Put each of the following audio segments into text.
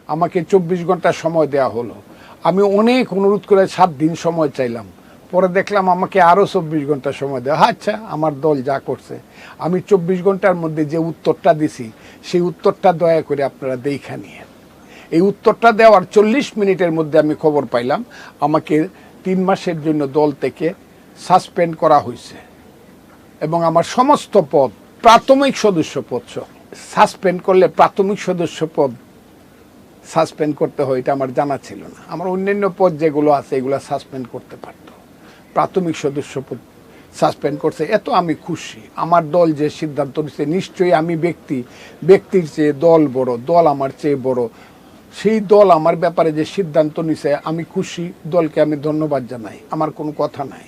আমাকে 24 ঘন্টা সময় দেওয়া হলো। আমি অনেক অনুরোধ করে 7 দিন সময় চাইলাম, পরে দেখলাম আমাকে আরও 24 ঘন্টা সময় দেওয়া। আচ্ছা, আমার দল যা করছে, আমি 24 ঘন্টার মধ্যে যে উত্তরটা দিছি সেই উত্তরটা দয়া করে আপনারা দেখা নিয়ে। এই উত্তরটা দেওয়ার 40 মিনিটের মধ্যে আমি খবর পাইলাম আমাকে 3 মাসের জন্য দল থেকে সাসপেন্ড করা হয়েছে, এবং আমার সমস্ত পদ, প্রাথমিক সদস্য পদ সাসপেন্ড করলে প্রাথমিক সদস্য পদ সাসপেন্ড করতে হয় এটা আমার জানা ছিল না। আমার অন্যান্য পদ যেগুলো আছে এগুলো সাসপেন্ড করতে পারত, প্রাথমিক সদস্য পদ সাসপেন্ড করছে। এত আমি খুশি। আমার দল যে সিদ্ধান্ত নিচ্ছে, নিশ্চয়ই আমি ব্যক্তির চেয়ে দল বড়, দল আমার চেয়ে বড়। সেই দল আমার ব্যাপারে যে সিদ্ধান্ত নিছে আমি খুশি, দলকে আমি ধন্যবাদ জানাই, আমার কোনো কথা নাই।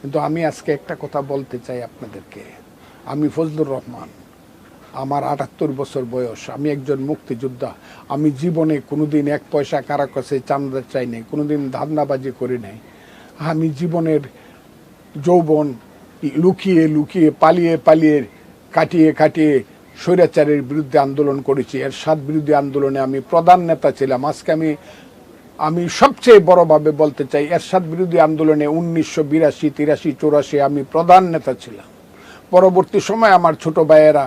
কিন্তু আমি আজকে একটা কথা বলতে চাই আপনাদেরকে। আমি ফজলুর রহমান, আমার 78 বছর বয়স, আমি একজন মুক্তিযোদ্ধা। আমি জীবনে কোনোদিন 1 পয়সা কারো কাছে চাঁদা চাই নাই, কোনোদিন ধান্দাবাজি করি নাই। আমি জীবনের যৌবন লুকিয়ে লুকিয়ে, পালিয়ে পালিয়ে, কাটিয়ে কাটিয়ে স্বৈরাচারের বিরুদ্ধে আন্দোলন করেছি। এরশাদ বিরোধী আন্দোলনে আমি প্রধান নেতা ছিলাম। আজকে আমি সবচেয়ে বড়ভাবে বলতে চাই, এরশাদ বিরোধী আন্দোলনে 1982, 83, 84 আমি প্রধান নেতা ছিলাম। পরবর্তী সময় আমার ছোট ভাইয়েরা,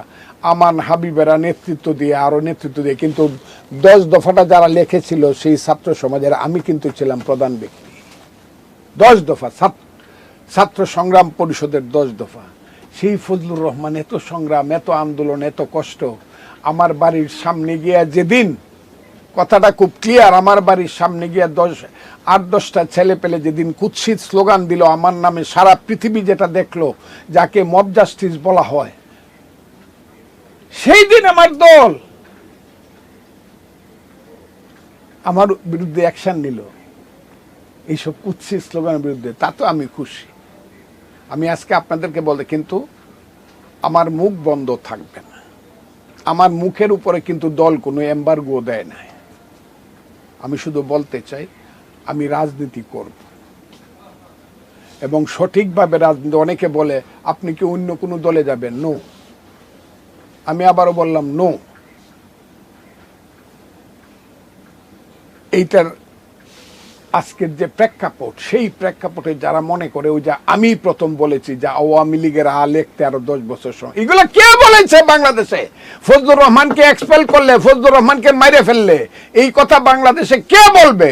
আমান, হাবিবেরা নেতৃত্ব দিয়ে, আরও নেতৃত্ব দিয়ে, কিন্তু 10 দফাটা যারা লিখেছিল সেই ছাত্র সমাজের আমি কিন্তু ছিলাম প্রধান ব্যক্তি। 10 দফা ছাত্র সংগ্রাম পরিষদের 10 দফা। সেই ফজলুর রহমান এত সংগ্রাম, এত আন্দোলন, এত কষ্ট। আমার বাড়ির সামনে গিয়া যেদিন, কথাটা খুব ক্লিয়ার, আমার বাড়ির সামনে গিয়া 8-10টা ছেলে পেলে যেদিন কুৎসিত স্লোগান দিল আমার নামে, সারা পৃথিবী যেটা দেখলো, যাকে মব জাস্টিস বলা হয়, সেই দিন আমার দল আমার বিরুদ্ধে অ্যাকশন নিল, এইসব কুৎসিত স্লোগানের বিরুদ্ধে। তা তো আমি খুশি। আমি আজকে আপনাদেরকে বলতে, কিন্তু আমার মুখ বন্ধ থাকবে না। আমার মুখের উপরে কিন্তু দল কোনো এম্বার্গো দেয় নাই। আমি শুধু বলতে চাই, আমি রাজনীতি করব, এবং সঠিকভাবে রাজনীতি। অনেকে বলে আপনি কি অন্য কোনো দলে যাবেন? নো। আমি আবারও বললাম নো। এইটার আজকের যে প্রেক্ষাপট, সেই প্রেক্ষাপটে যারা মনে করে ওই যে আমি প্রথম বলেছি যে আওয়ামী লীগের লিখতে আরো 10 বছর সময়, এগুলো কে বলেছে বাংলাদেশে? ফজলুর রহমানকে এক্সপেল করলে, ফজলুর রহমানকে মাইরে ফেললে এই কথা বাংলাদেশে কে বলবে?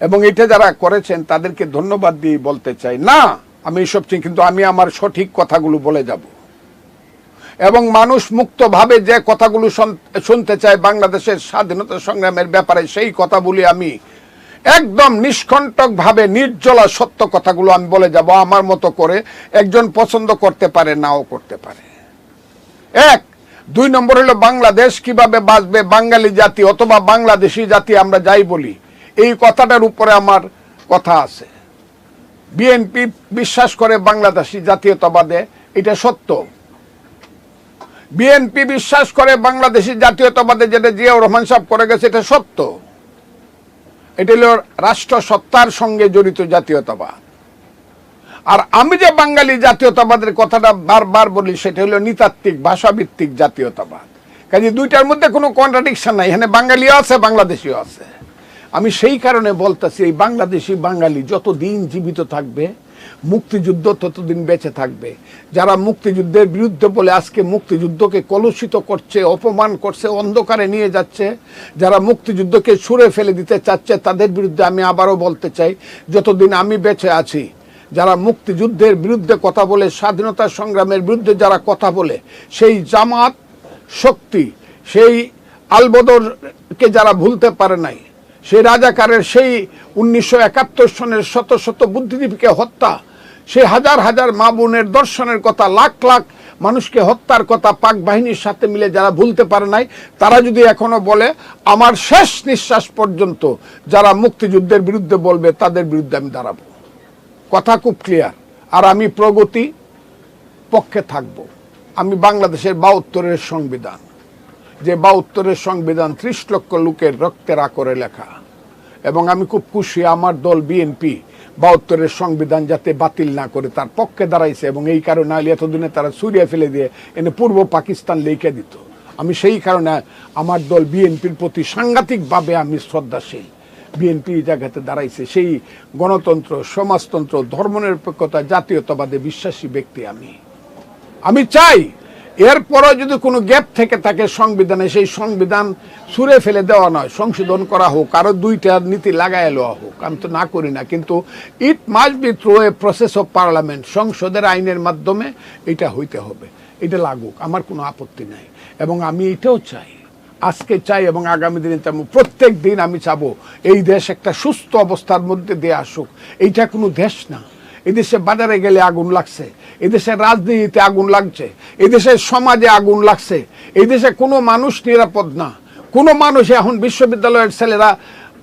এবং এটা যারা করেছেন তাদেরকে ধন্যবাদ দিয়ে বলতে চাই, না আমি এসব চিনি, কিন্তু আমি আমার সঠিক কথাগুলো বলে যাব, এবং মানুষ মুক্তভাবে যে কথাগুলো শুনতে চায় বাংলাদেশের স্বাধীনতা সংগ্রামের ব্যাপারে, সেই কথা বলি আমি একদম নিষ্কণ্টকভাবে, নির্জলা সত্য কথাগুলো আমি বলে যাব আমার মতো করে। একজন পছন্দ করতে পারে, নাও করতে পারে। 1, 2 নম্বর হলো বাংলাদেশ কিভাবে বাঁচবে, বাঙালি জাতি অথবা বাংলাদেশি জাতি আমরা যাই বলি, এই কথাটার উপরে আমার কথা আছে। বিএনপি বিশ্বাস করে বাংলাদেশি জাতীয়তাবাদে, এটা সত্য। বিএনপি বিশ্বাস করে বাংলাদেশি জাতীয়তাবাদে, যেটা জিয়াউর রহমান সাহেব করে গেছে, এটা সত্য। এটা হলো রাষ্ট্র সত্তার সঙ্গে জড়িত জাতীয়তাবাদ। আর আমি যে বাঙালি জাতীয়তাবাদের কথাটা বারবার বলি, সেটা হলো নৃতাত্ত্বিক, ভাষাভিত্তিক জাতীয়তাবাদ। কাজে দুইটার মধ্যে কোনো কন্ট্রাডিকশন নাই, এখানে বাঙালিও আছে, বাংলাদেশিও আছে। আমি সেই কারণে বলতেছি, এই বাংলাদেশি বাঙালি যতদিন জীবিত থাকবে, মুক্তিযুদ্ধ ততদিন বেঁচে থাকবে। যারা মুক্তিযুদ্ধের বিরুদ্ধে বলে আজকে মুক্তিযুদ্ধকে কলুষিত করছে, অপমান করছে, অন্ধকারে নিয়ে যাচ্ছে, যারা মুক্তিযুদ্ধকে ছুঁড়ে ফেলে দিতে চাচ্ছে, তাদের বিরুদ্ধে আমি আবারও বলতে চাই, যতদিন আমি বেঁচে আছি, যারা মুক্তিযুদ্ধের বিরুদ্ধে কথা বলে, স্বাধীনতা সংগ্রামের বিরুদ্ধে যারা কথা বলে, সেই জামাত শক্তি, সেই আলবদরকে যারা ভুলতে পারে নাই, সেই রাজাকারের, সেই 1971 সনের শত শত বুদ্ধিজীবীকে হত্যা, সেই হাজার হাজার মা বোনের দর্শনের কথা, লাখ লাখ মানুষকে হত্যার কথা পাক বাহিনীর সাথে মিলে যারা ভুলতে পারে নাই, তারা যদি এখনো বলে, আমার শেষ নিঃশ্বাস পর্যন্ত যারা মুক্তিযুদ্ধের বিরুদ্ধে বলবে, তাদের বিরুদ্ধে আমি দাঁড়াবো। কথা খুব ক্লিয়ার। আর আমি প্রগতি পক্ষে থাকব। আমি বাংলাদেশের 72-এর সংবিধান, যে 72-এর সংবিধান 30 লক্ষ লোকের রক্তের আকরে লেখা, এবং আমি খুব খুশি আমার দল বিএনপি 72-এর সংবিধান যাতে বাতিল না করে তার পক্ষে দাঁড়াইছে। এবং এই কারণে এতদিনে তারা সুরিয়া ফেলে দিয়ে এনে পূর্ব পাকিস্তান লিখে দিত। আমি সেই কারণে আমার দল বিএনপির প্রতি সাংঘাতিকভাবে আমি শ্রদ্ধাশীল। বিএনপি জায়গাতে দাঁড়াইছে, সেই গণতন্ত্র, সমাজতন্ত্র, ধর্মনিরপেক্ষতা, জাতীয়তাবাদে বিশ্বাসী ব্যক্তি আমি চাই এরপরও যদি কোনো গ্যাপ থেকে থাকে সংবিধানে, সেই সংবিধান ছুঁড়ে ফেলে দেওয়া নয়, সংশোধন করা হোক, আরও 2টা নীতি লাগাই লওয়া হোক। আমি তো না করি না, কিন্তু it must be through a process of parliament, সংসদের আইনের মাধ্যমে এটা হইতে হবে, এটা লাগুক, আমার কোনো আপত্তি নাই। এবং আমি এটাও চাই, আজকে চাই এবং আগামী দিনে চাবো, প্রত্যেক দিন আমি চাবো এই দেশ একটা সুস্থ অবস্থার মধ্যে দিয়ে আসুক। এইটা কোনো দেশ না, এদেশে বাজারে গেলে আগুন লাগছে, এদেশের রাজনীতিতে আগুন লাগছে, এদেশের সমাজে আগুন লাগছে, এই দেশে কোনো মানুষ নিরাপদ না। কোনো মানুষ, এখন বিশ্ববিদ্যালয়ের ছেলেরা,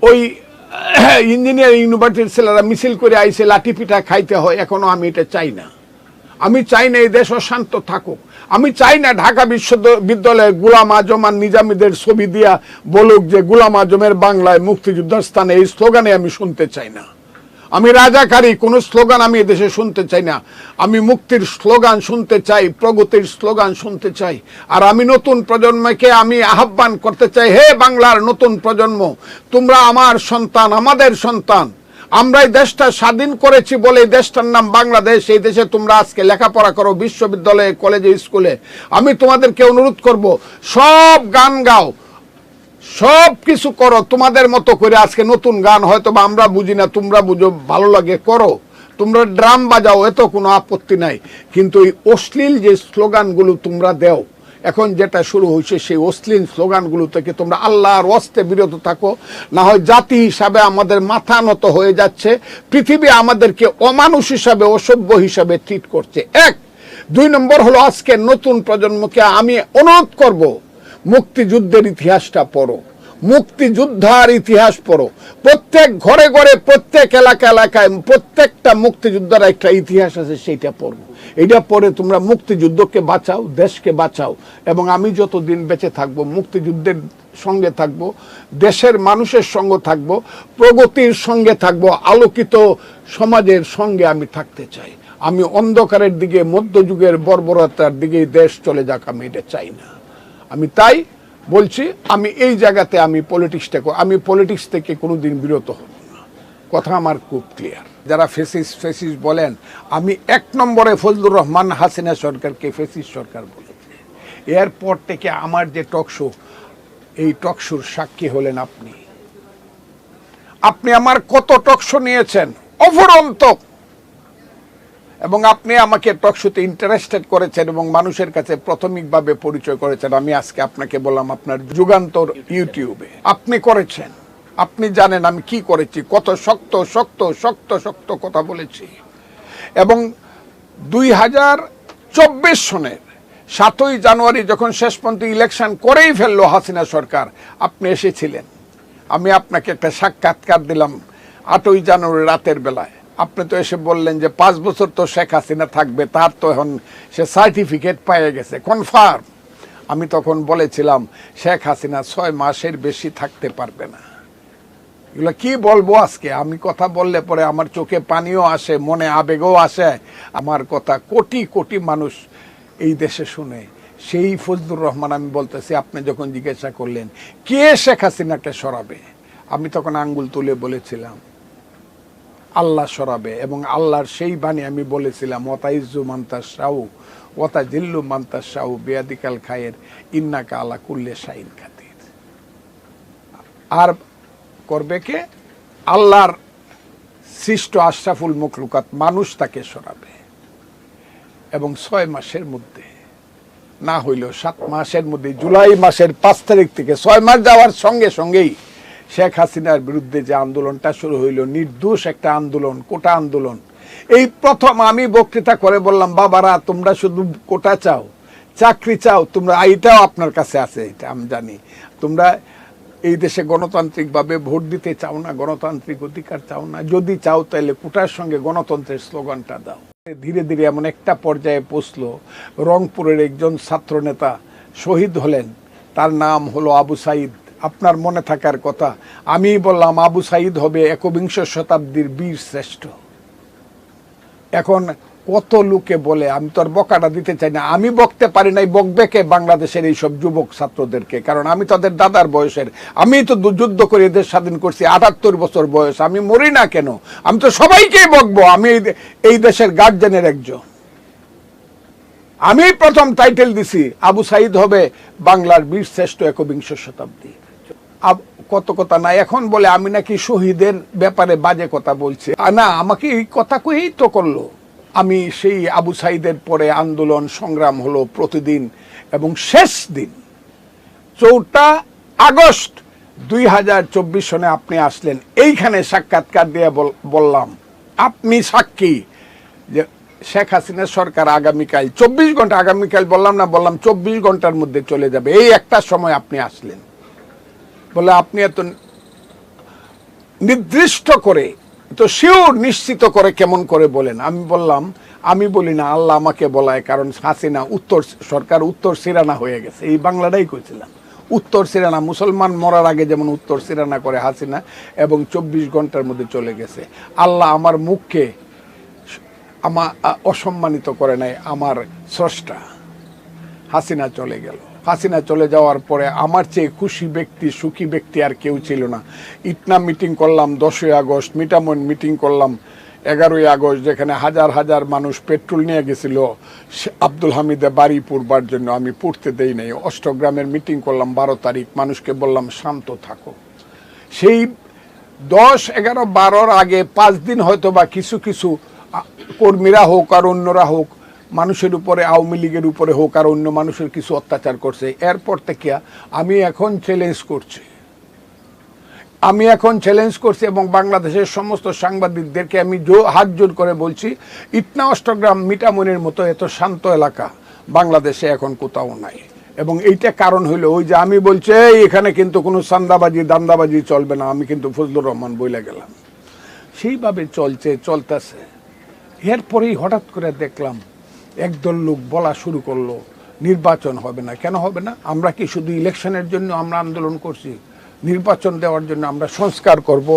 ওই ইঞ্জিনিয়ারিং ইউনিভার্সিটির ছেলেরা মিছিল করে আইসে, লাঠি পিঠা খাইতে হয়। এখনো আমি এটা চাই না। আমি চাই না এই দেশ অশান্ত থাকুক। আমি চাই না ঢাকা বিশ্ববিদ্যালয়ে গোলাম আজম আর নিজামীদের ছবি দিয়া বলুক যে গোলাম আজমের বাংলায় মুক্তিযুদ্ধের স্থানে, এই স্লোগানে আমি শুনতে চাই না। আমি রাজাকারী কোনো স্লোগান আমি এদেশে শুনতে চাই না। আমি মুক্তির স্লোগান শুনতে চাই, প্রগতির স্লোগান শুনতে চাই। আর আমি নতুন প্রজন্মকে আমি আহ্বান করতে চাই, হে বাংলার নতুন প্রজন্ম, তোমরা আমার সন্তান, আমাদের সন্তান। আমরা এই দেশটা স্বাধীন করেছি বলে এই দেশটার নাম বাংলাদেশ। এই দেশে তোমরা আজকে লেখাপড়া করো, বিশ্ববিদ্যালয়ে, কলেজে, স্কুলে। আমি তোমাদেরকে অনুরোধ করব, সব গান গাও, সব কিছু করো তোমাদের মতো করে। আজকে নতুন গান হয়তো বা আমরা বুঝি না, তোমরা বুঝো, ভালো লাগে, করো। তোমরা ড্রাম বাজাও, এত কোনো আপত্তি নাই। কিন্তু এই অশ্লীল যে স্লোগানগুলো তোমরা দেও, এখন যেটা শুরু হয়েছে, সেই অশ্লীল স্লোগানগুলো থেকে তোমরা আল্লাহর ওয়াস্তে বিরত থাকো। না হয় জাতি হিসাবে আমাদের মাথা নত হয়ে যাচ্ছে, পৃথিবী আমাদেরকে অমানুষ হিসাবে, অসভ্য হিসাবে ট্রিট করছে। 1 2 নম্বর হলো, আজকে নতুন প্রজন্মকে আমি অনুরোধ করব, মুক্তিযুদ্ধের ইতিহাসটা পড়ো, মুক্তিযোদ্ধার ইতিহাস পড়ো। প্রত্যেক ঘরে ঘরে, প্রত্যেক এলাকায় প্রত্যেকটা মুক্তিযোদ্ধার একটা ইতিহাস আছে, সেইটা পড়বো। এটা পড়ে তোমরা মুক্তিযুদ্ধকে বাঁচাও, দেশকে বাঁচাও। এবং আমি যতদিন বেঁচে থাকবো মুক্তিযুদ্ধের সঙ্গে থাকবো, দেশের মানুষের সঙ্গে থাকবো, প্রগতির সঙ্গে থাকবো, আলোকিত সমাজের সঙ্গে আমি থাকতে চাই। আমি অন্ধকারের দিকে, মধ্যযুগের বর্বরতার দিকে দেশ চলে যাক, আমি এটা চাই না। আমি তাই বলছি, আমি এই জায়গাতে আমি পলিটিক্স থেকে কোনোদিন বিরত হব না, কথা আমার খুব ক্লিয়ার। যারা ফেসিস বলেন, আমি 1 নম্বরে ফজলুর রহমান হাসিনা সরকারকে ফেসিস সরকার বলেছি। এরপর থেকে আমার যে টকশো, এই টকশোর সাক্ষী হলেন আপনি আমার কত টকশো নিয়েছেন অফুরন্ত, এবং আপনি আমাকে টকশোতে ইন্টারেস্টেড করেছেন এবং মানুষের কাছে প্রাথমিকভাবে পরিচয় করেছেন। আমি আজকে আপনাকে বললাম, আপনার যুগান্তর ইউটিউবে আপনি করেছেন, আপনি জানেন আমি কি করেছি, কত শক্ত শক্ত শক্ত শক্ত কথা বলেছি। এবং 2024 সনের 7ই জানুয়ারি যখন শেষ পর্যন্ত ইলেকশন করেই ফেললো হাসিনা সরকার, আপনি এসেছিলেন। আমি আপনাকে একটা সাক্ষাৎকার দিলাম 8ই জানুয়ারি রাতের বেলায়। আপনি তো এসে বললেন যে 5 বছর তো শেখ হাসিনা থাকবে, তার তো এখন সে সার্টিফিকেট পেয়ে গেছে, কনফার্ম। আমি তখন বলেছিলাম শেখ হাসিনা 6 মাসের বেশি থাকতে পারবে না। এগুলো কি বলবো আজকে, আমি কথা বললে পরে আমার চোখে পানিও আসে, মনে আবেগও আসে। আমার কথা কোটি কোটি মানুষ এই দেশে শুনে। সেই ফজলুর রহমান আমি বলতেছি, আপনি যখন জিজ্ঞাসা করলেন কে শেখ হাসিনাকে সরাবে, আমি তখন আঙ্গুল তুলে বলেছিলাম আল্লাহ সরাবে। এবং আল্লাহর সেই বাণী আমি বলেছিলাম, ওয়াতাইজ্জু মান্তাস শাউ ওয়াতা জিল্লু মান্তাস শাউ বিয়াদিকাল খায়ের ইন্নাকা আলা কুল্লে শাইন খাতির। আর করবে কে? আল্লাহর সৃষ্ট আশরাফুল মখলুকাত মানুষ তাকে সরাবে। এবং 6 মাসের মধ্যে না হইলেও 7 মাসের মধ্যে, জুলাই মাসের 5 তারিখ থেকে 6 মাস যাওয়ার সঙ্গে সঙ্গেই শেখ হাসিনার বিরুদ্ধে যে আন্দোলনটা শুরু হইল, নির্দোষ একটা আন্দোলন, কোটা আন্দোলন। এই প্রথম আমি বক্তৃতা করে বললাম, বাবারা তোমরা শুধু কোটা চাও, চাকরি চাও, তোমরা এইটাও আপনার কাছে আছে, এটা আমি জানি। তোমরা এই দেশে গণতান্ত্রিকভাবে ভোট দিতে চাও না, গণতান্ত্রিক অধিকার চাও না। যদি চাও তাহলে কোটার সঙ্গে গণতন্ত্রের স্লোগানটা দাও। ধীরে ধীরে এমন একটা পর্যায়ে পৌঁছলো, রংপুরের একজন ছাত্র নেতা শহীদ হলেন, তার নাম হলো আবু সাইদ। আপনার মনে থাকার কথা, আমি বললাম আবু সাইদ হবে 21 শতাব্দীর বীর শ্রেষ্ঠ। এখন কত লোকে বলে, আমি তো আর বকাটা দিতে চাই না, আমি বকতে পারি নাই, বকবে কে বাংলাদেশের এইসব যুবক ছাত্রদেরকে, কারণ আমি তাদের দাদার বয়সের, আমি তো যুদ্ধ করে দেশ স্বাধীন করছি, 78 বছর বয়স, আমি মরি না কেন, আমি তো সবাইকেই বকবো, আমি এই দেশের গার্জেনের একজন। আমি প্রথম টাইটেল দিছি আবু সাইদ হবে বাংলার বীর শ্রেষ্ঠ একবিংশ শতাব্দী। কত কথা না, এখন বলে আমি নাকি শহীদের ব্যাপারে বাজে কথা বলছি, না আমাকে এই কথা কয়েই তো করলো। আমি সেই আবু সাইদের পরে আন্দোলন সংগ্রাম হলো প্রতিদিন, এবং শেষ দিন 4 আগস্ট 2024 সনে আপনি আসলেন, এইখানে সাক্ষাৎকার দিয়ে বললাম, আপনি সাক্ষী যে শেখ হাসিনা সরকার আগামীকাল 24 ঘন্টা, আগামীকাল বললাম না, বললাম 24 ঘন্টার মধ্যে চলে যাবে, এই একটা সময় আপনি আসলেন। বলে আপনি এত নির্দিষ্ট করে, তো শিওর নিশ্চিত করে কেমন করে বলেন? আমি বললাম, আমি বলি না, আল্লাহ আমাকে বলায়, কারণ হাসিনা সরকার উত্তর সিরানা হয়ে গেছে, এই বাংলাটাই কইছিলাম, উত্তর সিরানা, মুসলমান মরার আগে যেমন উত্তর সিরানা করে হাসিনা, এবং 24 ঘন্টার মধ্যে চলে গেছে। আল্লাহ আমার মুখকে আমার অসম্মানিত করে নাই, আমার স্রষ্টা। হাসিনা চলে গেল, হাসিনা চলে যাওয়ার পরে আমার চেয়ে খুশি ব্যক্তি, সুখী ব্যক্তি আর কেউ ছিল না। ইটনা মিটিং করলাম 10ই আগস্ট, মিটামন মিটিং করলাম 11ই আগস্ট, যেখানে হাজার হাজার মানুষ পেট্রোল নিয়ে গেছিল আব্দুল হামিদে বাড়ি পুড়বার জন্য, আমি পুড়তে দেই নাই। অষ্টগ্রামের মিটিং করলাম 12 তারিখ, মানুষকে বললাম শান্ত থাকো। সেই 10, 11, 12-র আগে 5 দিন হয়তো বা কিছু কিছু কর্মীরা হোক আর অন্যরা হোক, মানুষের উপরে, আওয়ামী লীগের উপরে হোক আর অন্য মানুষের কিছু অত্যাচার করছে। এরপর থেকে আমি এখন চ্যালেঞ্জ করছি, এবং বাংলাদেশের সমস্ত সাংবাদিকদেরকে আমি হাত জোর করে বলছি, ইটনা অষ্টগ্রাম মিটামনের মতো এত শান্ত এলাকা বাংলাদেশে এখন কোথাও নাই। এবং এইটা কারণ হইলো, ওই যে আমি বলছি এখানে কিন্তু কোনো চান্দাবাজি দান্দাবাজি চলবে না, আমি কিন্তু ফজলুর রহমান বইলে গেলাম, সেইভাবে চলতেছে। এরপরেই হঠাৎ করে দেখলাম একদল লোক বলা শুরু করলো নির্বাচন হবে না। কেন হবে না? আমরা কি শুধু ইলেকশনের জন্য আমরা আন্দোলন করছি? নির্বাচন দেওয়ার জন্য আমরা সংস্কার করব।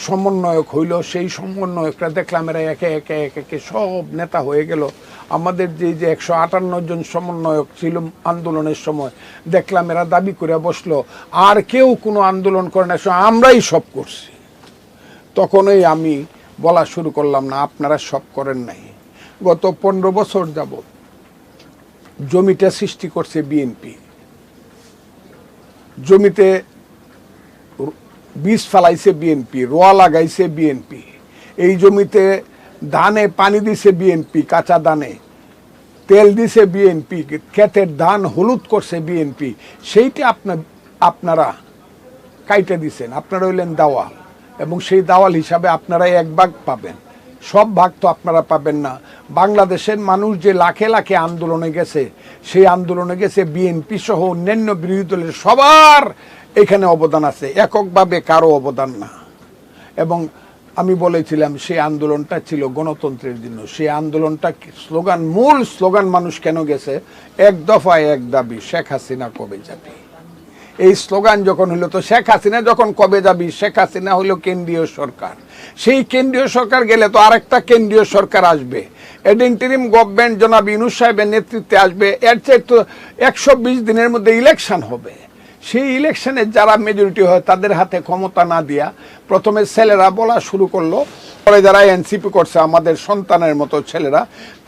সমন্বয়ক হইল, সেই সমন্বয়করা দেখলাম এরা একে একে একে সব নেতা হয়ে গেল। আমাদের যে 158 জন সমন্বয়ক ছিল আন্দোলনের সময়, দেখলাম এরা দাবি করে বসলো আর কেউ কোনো আন্দোলন করে না, আমরাই সব করছি। তখনই আমি বলা শুরু করলাম, না আপনারা সব করেন নাই। গত 15 বছর যাবত জমিটা সৃষ্টি করছে বিএনপি, জমিতে বীজ ফেলাইছে বিএনপি, রোয়া লাগাইছে বিএনপি, এই জমিতে ধানে পানি দিছে বিএনপি, কাঁচা ধানে তেল দিছে বিএনপি, ক্ষেতের ধান হলুদ করছে বিএনপি, সেইটা আপনারা কাইটে দিছেন। আপনারা হইলেন দাওয়াল, এবং সেই দাওয়াল হিসাবে আপনারা 1 ভাগ পাবেন, সব ভাগ তো আপনারা পাবেন না। বাংলাদেশের মানুষ যে লাখে লাখে আন্দোলনে গেছে, সেই আন্দোলনে গেছে বিএনপি সহ অন্যান্য বিরোধী দলের সবার এখানে অবদান আছে, এককভাবে কারো অবদান না। এবং আমি বলেছিলাম সেই আন্দোলনটা ছিল গণতন্ত্রের জন্য। সেই আন্দোলনটা স্লোগান, মূল স্লোগান মানুষ কেন গেছে? 1 দফা 1 দাবি, শেখ হাসিনা কবে যাবে। এই স্লোগান যখন হলো, তো শেখ হাসিনা যখন কবে যাবি, শেখ হাসিনা হলো কেন্দ্রীয় সরকার, সেই কেন্দ্রীয় সরকার গেলে তো আরেকটা কেন্দ্রীয় সরকার আসবে, ইন্টারিম গভর্নমেন্ট জনাব ইউনূস সাহেবের নেতৃত্বে আসবে, এর চেয়ে তো 120 দিনের মধ্যে ইলেকশন হবে। সেই ইলেকশনে যারা মেজরিটি হয় তাদের হাতে ক্ষমতা না দিয়া প্রথমে ছেলেরা বলা শুরু করলো, পরে যারা এনসিপি করছে আমাদের সন্তানের মতো ছেলেরা,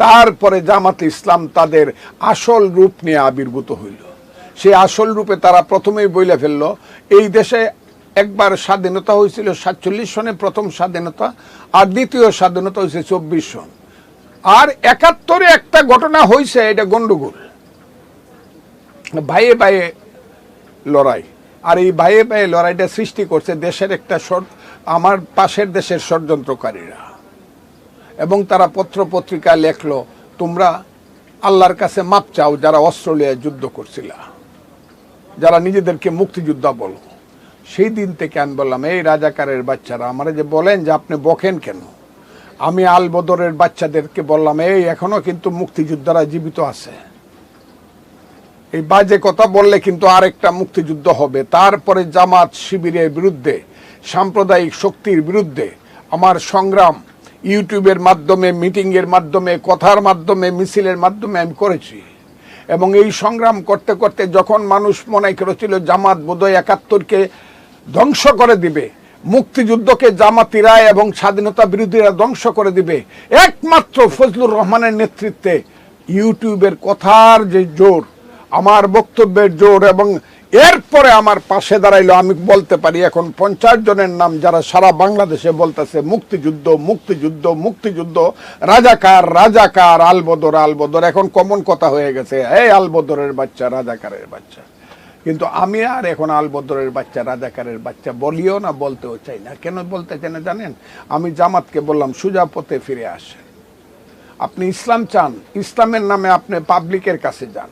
তারপরে জামাতে ইসলাম তাদের আসল রূপ নিয়ে আবির্ভূত হইল। সেই আসল রূপে তারা প্রথমেই বইলে ফেললো, এই দেশে একবার স্বাধীনতা হয়েছিল 47 সনে প্রথম স্বাধীনতা, আর দ্বিতীয় স্বাধীনতা হয়েছে 24 সন, আর 71-এ একটা ঘটনা হয়েছে, এটা গন্ডগোল, ভাইয়ে ভাইয়ে লড়াই। আর এই ভাইয়ে ভাইয়ে লড়াইটা সৃষ্টি করছে দেশের একটা আমার পাশের দেশের ষড়যন্ত্রকারীরা, এবং তারা পত্র পত্রিকায় লেখলো, তোমরা আল্লাহর কাছে মাপ চাও যারা অস্ট্রেলিয়ায় যুদ্ধ করছিল, যারা নিজেদেরকে মুক্তিযোদ্ধা বলো। সেই দিন থেকে আমি বললাম, এই রাজাকারের বাচ্চারা আমারে যে বলেন যে আপনি বকেন কেন, আমি আল বদরের বাচ্চাদেরকে বললাম, এই এখনো কিন্তু মুক্তিযোদ্ধারা জীবিত আছে, এই বাজে কথা বললে কিন্তু আরেকটা মুক্তিযুদ্ধ হবে। তারপরে জামাত শিবিরের বিরুদ্ধে, সাম্প্রদায়িক শক্তির বিরুদ্ধে আমার সংগ্রাম, ইউটিউবের মাধ্যমে, মিটিংয়ের মাধ্যমে, কথার মাধ্যমে, মিছিলের মাধ্যমে আমি করেছি। এবং এই সংগ্রাম করতে করতে যখন মানুষ মনে করেছিল জামাত বোধহয় ৭১-কে ধ্বংস করে দিবে, মুক্তিযুদ্ধকে জামাতিরা এবং স্বাধীনতা বিরোধীরা ধ্বংস করে দিবে, একমাত্র ফজলুর রহমানের নেতৃত্বে ইউটিউবের কথার যে জোর, আমার বক্তব্যের জোর, এবং এরপরে আমার পাশে দাঁড়াইলো, আমি বলতে পারি এখন 50 জনের নাম যারা সারা বাংলাদেশে বলতেছে মুক্তিযুদ্ধ মুক্তিযুদ্ধ মুক্তিযুদ্ধ, রাজাকার রাজাকার, আলবদর আলবদর, এখন কমন কথা হয়ে গেছে, এই আলবদরের বাচ্চা, রাজাকারের বাচ্চা। কিন্তু আমি আর এখন আলবদরের বাচ্চা, রাজাকারের বাচ্চা বলিও না, বলতেও চাই না। কেন বলতে চাই না জানেন? আমি জামাতকে বললাম সোজা পথে ফিরে আসেন। আপনি ইসলাম চান, ইসলামের নামে আপনি পাবলিকের কাছে যান,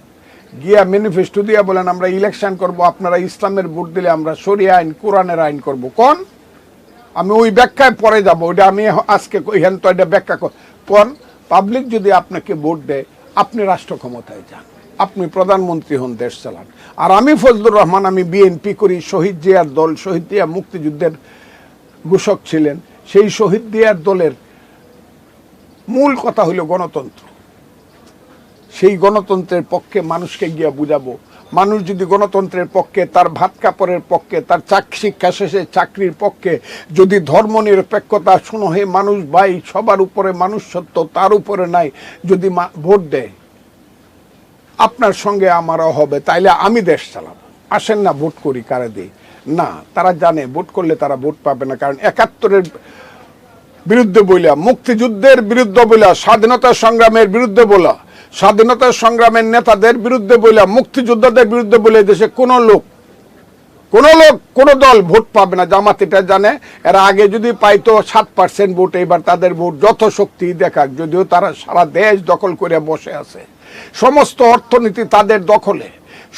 গিয়া ম্যানিফেস্টো দিয়া বলেন আমরা ইলেকশন করব, আপনারা ইসলামের ভোট দিলে আমরা শরিয়া আইন, কোরআনের আইন করব। কোন? আমি ওই ব্যাখ্যায় পরে যাব, ওইটা আমি আজকে কইহেন তো এটা ব্যাখ্যা কোন? পাবলিক যদি আপনাকে ভোট দেয়, আপনি রাষ্ট্র ক্ষমতায় যান, আপনি প্রধানমন্ত্রী হন, দেশ চালান। আর আমি ফজলুর রহমান, আমি বিএনপি করি, শহীদ জিয়ার দল, শহীদ জিয়া মুক্তিযুদ্ধের ঘোষক ছিলেন, সেই শহীদ জিয়ার দলের মূল কথা হইল গণতন্ত্র। সেই গণতন্ত্রের পক্ষে মানুষকে গিয়া বুঝাবো। মানুষ যদি গণতন্ত্রের পক্ষে, তার ভাত কাপড়ের পক্ষে, তার শিক্ষা শেষে চাকরির পক্ষে, যদি ধর্ম নিরপেক্ষতা, শুনো হে মানুষ ভাই, সবার উপরে মানুষ সত্য, তার উপরে নাই, যদি ভোট দেয়, আপনার সঙ্গে আমারও হবে, তাইলে আমি দেশ চালাবো। আসেন না ভোট করি, কারে দিই না। তারা জানে ভোট করলে তারা ভোট পাবে না, কারণ ৭১-এর বিরুদ্ধে বইলা, মুক্তিযুদ্ধের বিরুদ্ধে বইলা, স্বাধীনতা সংগ্রামের বিরুদ্ধে বলা, স্বাধীনতা সংগ্রামের নেতাদের বিরুদ্ধে বইলা, মুক্তিযোদ্ধাদের বিরুদ্ধে বলে দেশে কোনো লোক, কোন দল ভোট পাবে না। জামাত এটা জানে। এরা আগে যদি পাইতো 7% ভোট, এবার তাদের ভোট যত শক্তি দেখাক, যদিও তারা সারা দেশ দখল করে বসে আছে, সমস্ত অর্থনীতি তাদের দখলে,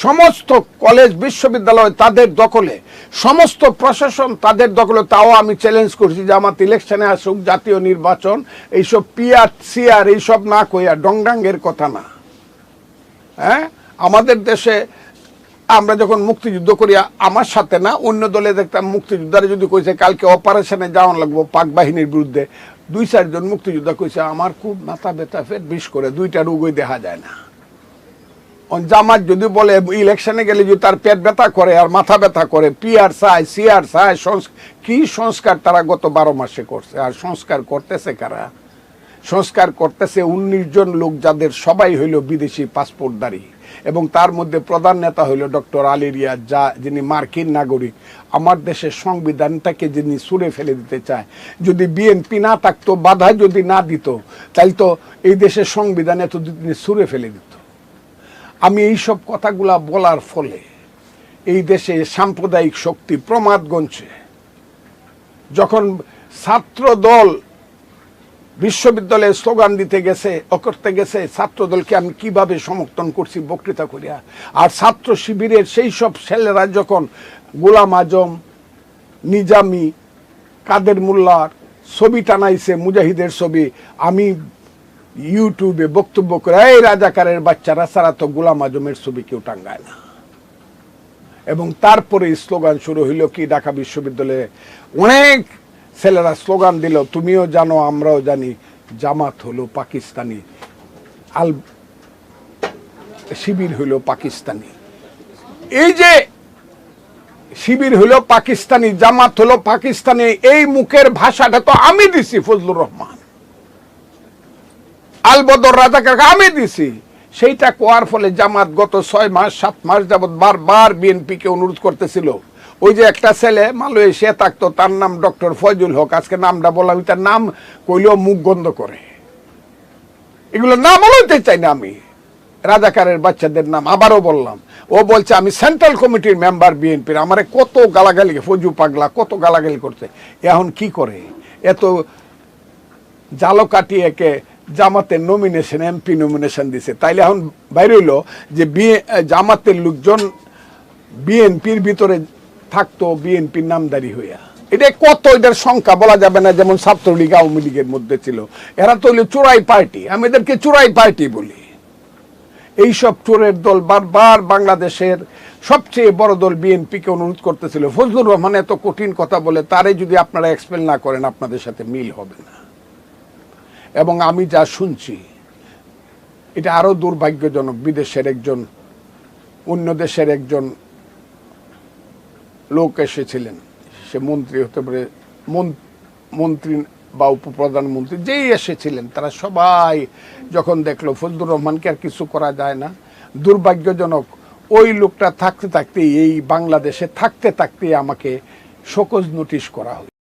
সমস্ত কলেজ বিশ্ববিদ্যালয় তাদের দখলে, সমস্ত প্রশাসন তাদের দখলে। তাও আমি চ্যালেঞ্জ করছি জামাত ইলেকশনে আসুক, জাতীয় নির্বাচন, এইসব পিআর সিআর এইসব না কইয়া, ডংডাঙ্গের কথা না। হ্যাঁ, আমাদের দেশে আমরা যখন মুক্তিযুদ্ধ করি, আমার সাথে না, অন্য দলে দেখতাম মুক্তিযোদ্ধারা যদি কইছে কালকে অপারেশনে যাওয়ান লাগবো পাক বাহিনীর বিরুদ্ধে, 2-4 জন মুক্তিযোদ্ধা কইছে আমার খুব মাথা ব্যথা, ফের বিষ করে, 2টা রোগই দেখা যায় না। জামাত যদি বলে ইলেকশনে গেলে যদি তার পেট ব্যথা করে আর মাথা ব্যথা করে, পিআর চায়, সিআর চায়, কি সংস্কার তারা গত 12 মাসে করছে। আর সংস্কার করতেছে কারা? সংস্কার করতেছে 19 জন লোক, যাদের সবাই হইল বিদেশি পাসপোর্টধারী, এবং তার মধ্যে প্রধান নেতা হইল ডক্টর আলী রিয়াজ, যিনি মার্কিন নাগরিক। আমার দেশের সংবিধানটাকে যিনি ছুঁড়ে ফেলে দিতে চায়। যদি বিএনপি না থাকতো, বাধা যদি না দিত, তাহলে তো এই দেশের সংবিধান এতদিন ছুঁড়ে ফেলে দিত। আমি এইসব কথাগুলা বলার ফলে এই দেশে সাম্প্রদায়িক শক্তি প্রমাদ গণছে। যখন ছাত্র দল বিশ্ববিদ্যালয়ে স্লোগান দিতে গেছে, করতে গেছে, ছাত্র দলকে আমি কিভাবে সমর্থন করছি বক্তৃতা করিয়া। আর ছাত্র শিবিরের সেই সব ছেলেরা যখন গোলাম আজম, নিজামি, কাদের মোল্লার ছবি টানাইছে, মুজাহিদের ছবি, আমি ইউটিউবে বক্তব্য করে, এই রাজাকারের বাচ্চারা ছাড়া তো গোলাম আজমের ছবি কেউ টাঙ্গায় না। এবং তারপরে স্লোগান শুরু হইল কি, ঢাকা বিশ্ববিদ্যালয়ে অনেক ছেলেরা স্লোগান দিল, তুমিও জানো আমরাও জানি, জামাত হলো পাকিস্তানি, শিবির হইল পাকিস্তানি। এই যে শিবির হইল পাকিস্তানি, জামাত হলো পাকিস্তানি, এই মুখের ভাষাটা তো আমি দিছি, ফজলুর রহমান, আলবদর রাজাকারকে আমি দিছি। সেইটা কোয়ার ফলে জামাত গত 6 মাস 7 মাস যাবৎ বারবার বিএনপিকে অনুরোধ করতেছিল। ওই যে একটা ছেলে মালয়েশিয়া থাকতো, তার নাম ডক্টর ফয়জুল হক, আজকে নামটা বললাম, তার নাম কইলেও মুখ গন্ধ করে, এগুলো নাম বলতে চাই না আমি, রাজাকারের বাচ্চাদের নাম আবারও বললাম। ও বলছে আমি সেন্ট্রাল কমিটির মেম্বার বিএনপির, আমারে কত গালাগালি, ফজু পাগলা কত গালাগালি করছে। এখন কি করে, এত জালো কাটিয়ে একে জামাতের নমিনেশন, এমপি নমিনেশন দিছে, তাইলে এখন বাইরে হইল যে জামাতের লোকজন বিএনপির ভিতরে থাকতো, বিএনপির নামদারি হইয়া। এটা কত, এটার সংখ্যা বলা যাবে না, যেমন ছাত্রলীগ আওয়ামী লীগের মধ্যে ছিল। এরা তো হইল চোরাই পার্টি, আমি এদেরকে চোরাই পার্টি বলি। এইসব চোরের দল বারবার বাংলাদেশের সবচেয়ে বড় দল বিএনপিকে অনুরোধ করতেছিল, ফজলুর রহমান এত কঠিন কথা বলে, তারে যদি আপনারা এক্সপ্লেন না করেন আপনাদের সাথে মিল হবে না। এবং আমি যা শুনছি এটা আরো দুর্ভাগ্যজনক। বিদেশের একজন, অন্য দেশের একজন লোক এসেছিলেন, সে মন্ত্রী হতে পারে, মন্ত্রী বা উপপ্রধানমন্ত্রী যেই এসেছিলেন, তারা সবাই যখন দেখলো ফজলুর রহমানকে আর কিছু করা যায় না, দুর্ভাগ্যজনক ওই লোকটা থাকতে থাকতে, এই বাংলাদেশে থাকতে থাকতে আমাকে শোকজ নোটিশ করা হয়।